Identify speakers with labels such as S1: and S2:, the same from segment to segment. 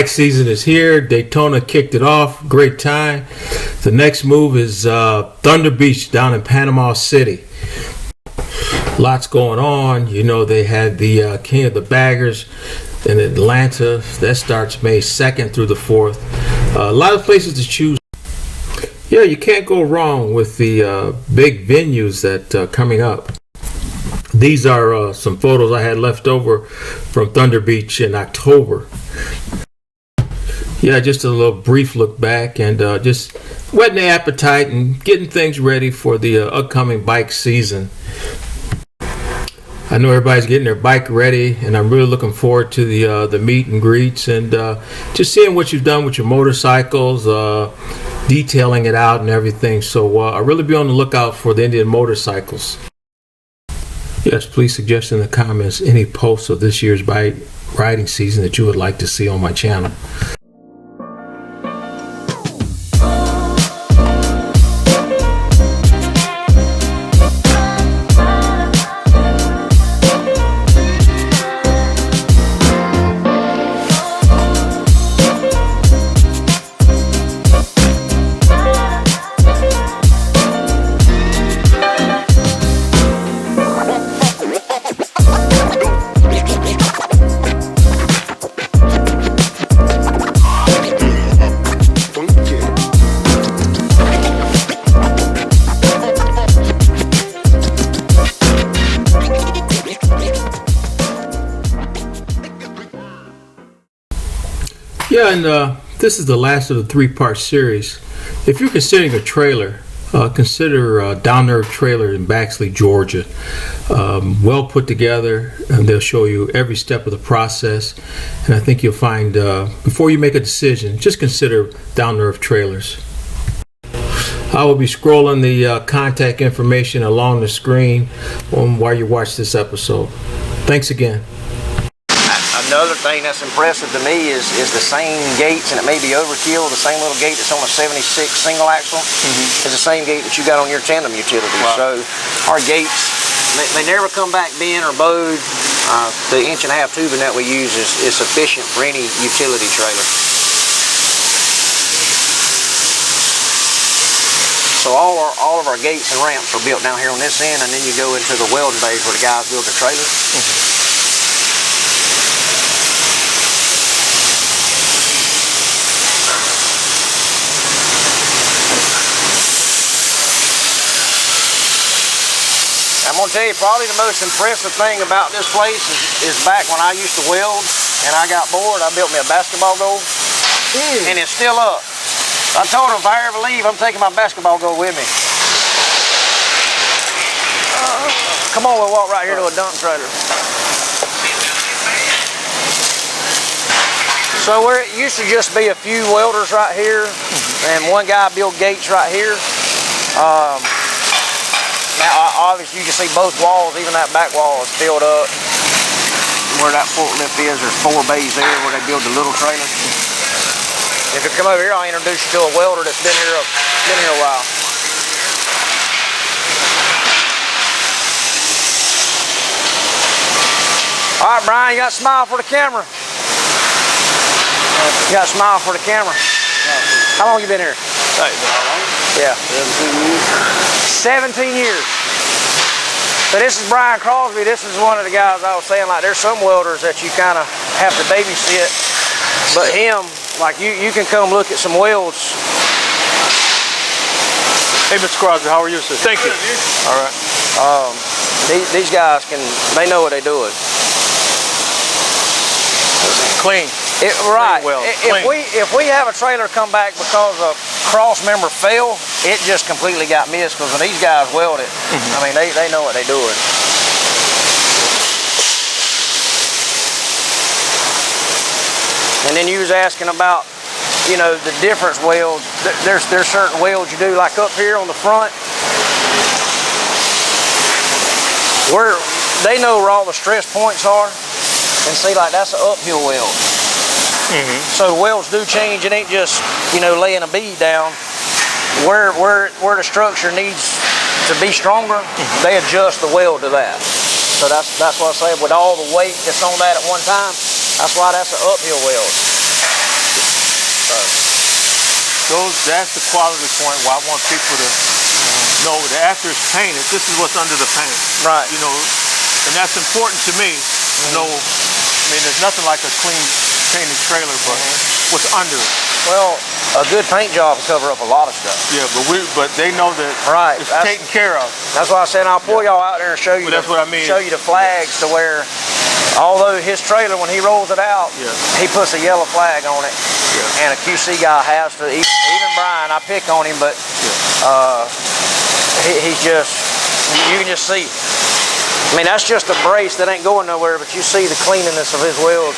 S1: bike season is here. Daytona kicked it off. Great time. The next move is Thunder Beach down in Panama City. Lots going on. You know, they had the King of the Baggers in Atlanta. That starts May 2nd through the 4th. A lot of places to choose. Yeah, you can't go wrong with the big venues that coming up. These are some photos I had left over from Thunder Beach in October. Yeah, just a little brief look back and just whetting the appetite and getting things ready for the upcoming bike season. I know everybody's getting their bike ready, and I'm really looking forward to the meet and greets and just seeing what you've done with your motorcycles, detailing it out and everything. So I'll really be on the lookout for the Indian motorcycles. Yes, please suggest in the comments any posts of this year's bike riding season that you would like to see on my channel. Yeah, and this is the last of the three-part series. If you're considering a trailer, consider Down2Earth trailer in Baxley, Georgia. Well put together, and they'll show you every step of the process. And I think you'll find, before you make a decision, just consider Down2Earth trailers. I will be scrolling the contact information along the screen while you watch this episode. Thanks again.
S2: Another thing that's impressive to me is the same gates, and it may be overkill, the same little gate that's on a 76 single axle is the same gate that you got on your tandem utility. Wow. So our gates, they never come back bent or bowed. The 1.5 inch tubing that we use is sufficient for any utility trailer. So all of our gates and ramps are built down here on this end, and then you go into the welding bays where the guys build their trailers. I'm going to tell you, probably the most impressive thing about this place is back when I used to weld and I got bored, I built me a basketball goal, and it's still up. I told them if I ever leave, I'm taking my basketball goal with me. Come on, we'll walk right here to a dump trailer. So where it used to just be a few welders right here, and one guy built gates right here. Now, obviously, you can see both walls, even that back wall is filled up. Where that forklift is, there's 4 bays there where they build the little trailer. If you come over here, I'll introduce you to a welder that's been here a while. All right, Brian, you got a smile for the camera. You got a smile for the camera. How long you been here? Yeah. 17 years. So this is Brian Crosby. This is one of the guys I was saying, like, there's some welders that you kind of have to babysit, but him, like, you can come look at some welds.
S3: Hey, Mr. Crosby, how are you, sir? Thank you. All right.
S2: These guys they know what they're doing.
S3: Clean.
S2: Right.
S3: Well,
S2: if we have a trailer come back because a cross member fell, it just completely got missed, because when these guys weld it, I mean, they know what they're doing. And then you was asking about, you know, the difference welds. There's certain welds you do, like up here on the front, where they know where all the stress points are, and see, like, that's an uphill weld. So the welds do change. It ain't just, you know, laying a bead down. Where the structure needs to be stronger, they adjust the weld to that. So that's what I say, with all the weight that's on that at one time, that's why that's an uphill weld.
S3: That's the quality point where I want people to know that after it's painted, this is what's under the paint.
S2: Right.
S3: You know, and that's important to me to know. I mean, there's nothing like a clean painted trailer, but what's under it.
S2: Well, a good paint job will cover up a lot of stuff.
S3: Yeah, but they know that it's taken care of.
S2: That's why I said I'll pull y'all out there and show you.
S3: That's what I mean.
S2: Show you the flags to where, although his trailer when he rolls it out, he puts a yellow flag on it, and a QC guy has to. Even Brian, I pick on him, but he's just, you can just see. I mean, that's just a brace that ain't going nowhere, but you see the cleanliness of his wheels.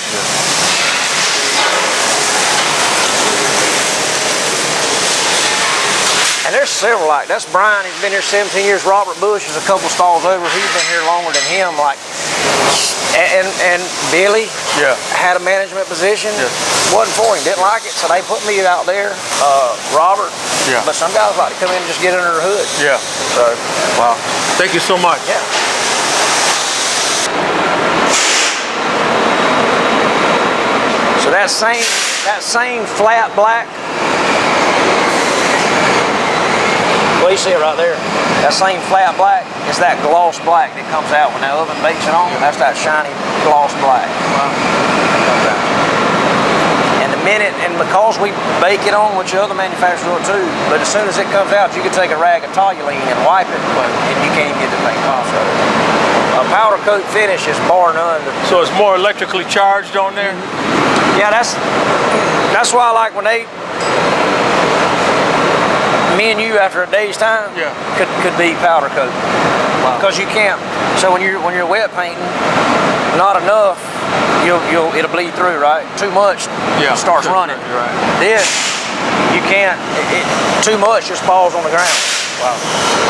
S2: And there's several like that's Brian. He's been here 17 years. Robert Bush is a couple stalls over. He's been here longer than him. Like, and Billy had a management position. Wasn't for him. Didn't like it, so they put me out there. Robert. But some guys like to come in and just get under the hood. So,
S3: wow. Thank you so much.
S2: Yeah. So that same flat black. Well, you see it right there. That same flat black is that gloss black that comes out when that oven bakes it on. That's that shiny gloss black. And the minute, and because we bake it on, which other manufacturers will too, but as soon as it comes out, you can take a rag of toluene and wipe it, and you can't even get the paint off of it. A powder coat finish is bar none.
S3: So it's more electrically charged on there?
S2: Yeah, that's why I like when me and you after a day's time could be powder coat. Because you can't. So when you're wet painting, not enough, it'll bleed through, right? Too much starts running.
S3: Right.
S2: This you can't. Too much just falls on the ground. Wow.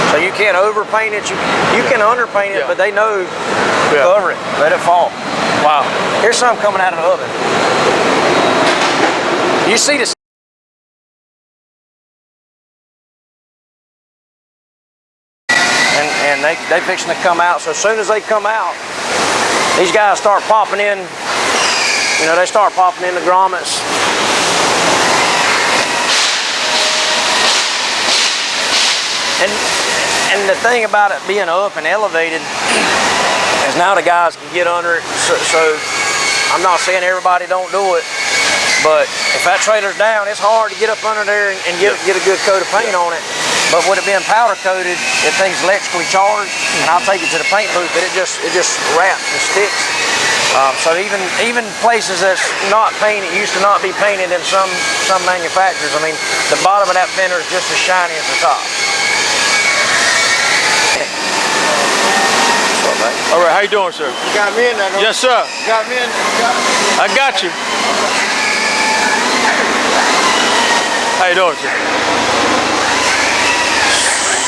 S2: So you can't overpaint it. You can underpaint it, but they know cover it, let it fall. Wow. Here's some coming out of the oven. You see this. And they fixing to come out. So as soon as they come out, these guys start popping in. You know, they start popping in the grommets. And the thing about it being up and elevated is now the guys can get under it. So I'm not saying everybody don't do it, but if that trailer's down, it's hard to get up under there and get a good coat of paint on it. But with it being powder coated, if things electrically charged, and I'll take it to the paint booth, but it just wraps and sticks. So even places that's not painted, used to not be painted in some manufacturers. I mean, the bottom of that fender is just as shiny as the top.
S3: All right, how you doing, sir?
S2: You got me in there, no?
S3: Yes, sir.
S2: You got me in there.
S3: I got you. How you doing, sir?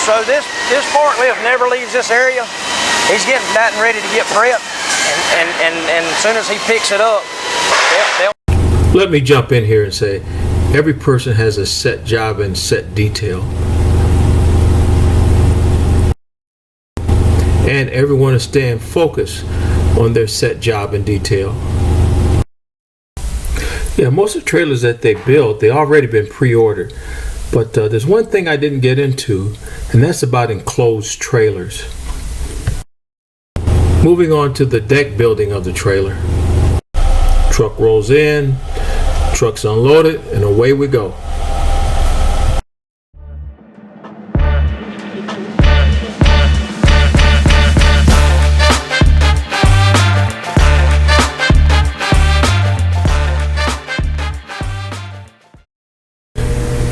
S2: So this forklift never leaves this area. He's getting that and ready to get prepped, and as soon as he picks it up, they'll.
S1: Let me jump in here and say, every person has a set job and set detail. And everyone is staying focused on their set job and detail. Yeah, most of the trailers that they build, they already been pre-ordered. But there's one thing I didn't get into, and that's about enclosed trailers. Moving on to the deck building of the trailer. Truck rolls in, truck's unloaded, and away we go.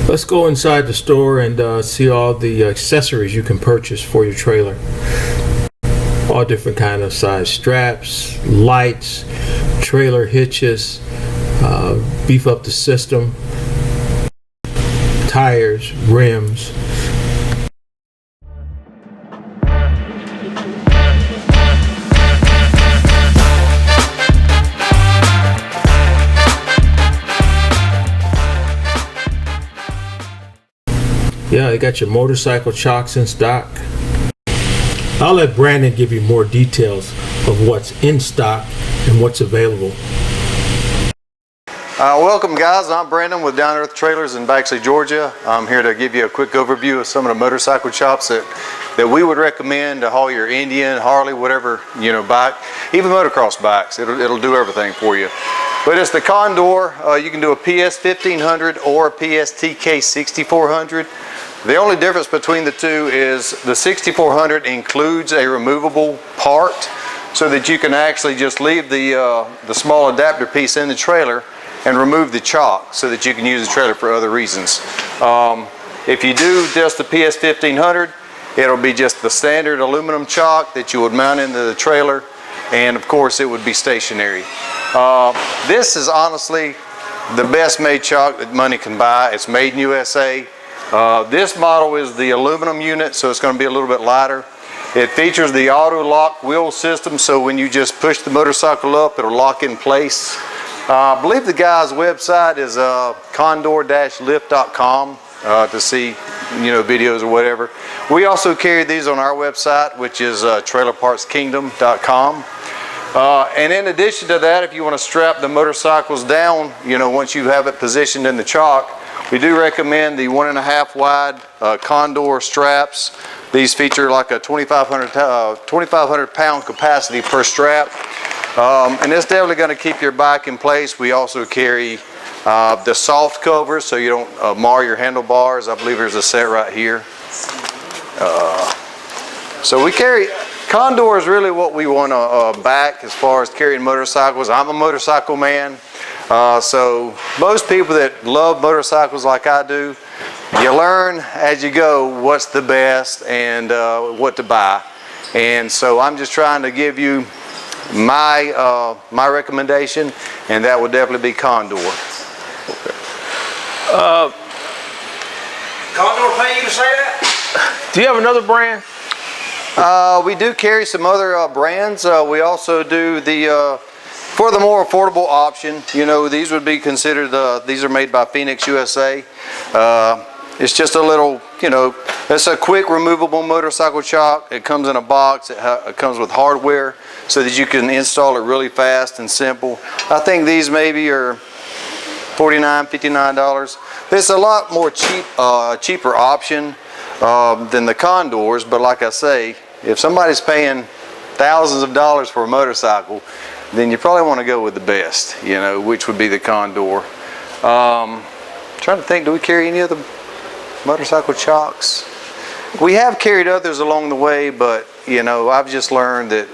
S1: Let's go inside the store and see all the accessories you can purchase for your trailer. All different kind of size straps, lights, trailer hitches, beef up the system, tires, rims. Yeah, they got your motorcycle chocks in stock. I'll let Brandon give you more details of what's in stock and what's available.
S4: Welcome guys, I'm Brandon with Down2Earth Trailers in Baxley, Georgia. I'm here to give you a quick overview of some of the motorcycle shops that we would recommend to haul your Indian, Harley, whatever, bike, even motocross bikes. It'll do everything for you. But it's the Condor. You can do a PS 1500 or a PSTK 6400. The only difference between the two is the 6400 includes a removable part so that you can actually just leave the small adapter piece in the trailer and remove the chock so that you can use the trailer for other reasons. If you do just the PS 1500, it'll be just the standard aluminum chock that you would mount into the trailer, and of course it would be stationary. This is honestly the best made chock that money can buy. It's made in USA. This model is the aluminum unit, so it's going to be a little bit lighter. It features the auto lock wheel system, so when you just push the motorcycle up, it'll lock in place. I believe the guy's website is condor-lift.com to see videos or whatever. We also carry these on our website, which is trailerpartskingdom.com. And in addition to that, if you want to strap the motorcycles down, once you have it positioned in the chock, we do recommend the 1.5 wide Condor straps. These feature like a 2,500 pound capacity per strap. And it's definitely going to keep your bike in place. We also carry the soft covers so you don't mar your handlebars. I believe there's a set right here. So we carry, Condor is really what we want to back as far as carrying motorcycles. I'm a motorcycle man. So most people that love motorcycles like I do, you learn as you go what's the best and what to buy. And so I'm just trying to give you my recommendation, and that would definitely be Condor.
S2: Condor pay you to say that?
S3: Do you have another brand?
S4: We do carry some other brands. We also do for the more affordable option, these would be considered, these are made by Phoenix USA. It's just a little, it's a quick removable motorcycle chock. It comes in a box. It comes with hardware so that you can install it really fast and simple. I think these maybe are $49, $59. It's a lot more cheaper option than the Condors, but like I say, if somebody's paying thousands of dollars for a motorcycle, then you probably want to go with the best, which would be the Condor. Trying to think, do we carry any other motorcycle chocks? We have carried others along the way, but I've just learned that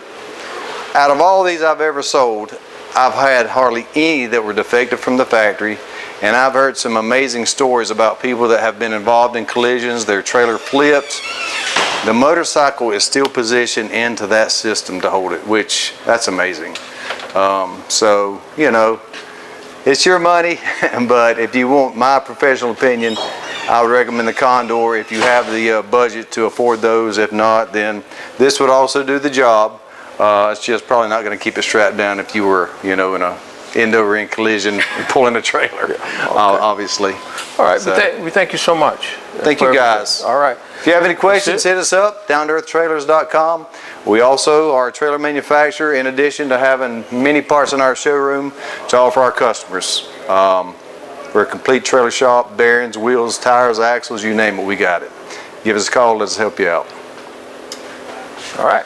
S4: out of all these I've ever sold, I've had hardly any that were defective from the factory, and I've heard some amazing stories about people that have been involved in collisions, their trailer flipped. The motorcycle is still positioned into that system to hold it, which that's amazing. So it's your money, but if you want my professional opinion, I would recommend the Condor if you have the budget to afford those. If not, then this would also do the job. It's just probably not going to keep it strapped down if you were, in a end-over-end collision and pulling a trailer, okay. Obviously.
S3: All right,
S4: So,
S3: but we thank you so much.
S4: thank you guys.
S3: All right.
S4: If you have any questions, hit us up, down2earthtrailers.com. We also are a trailer manufacturer in addition to having many parts in our showroom to offer our customers. We're a complete trailer shop, bearings, wheels, tires, axles, you name it, we got it. Give us a call, let us help you out.
S3: All right.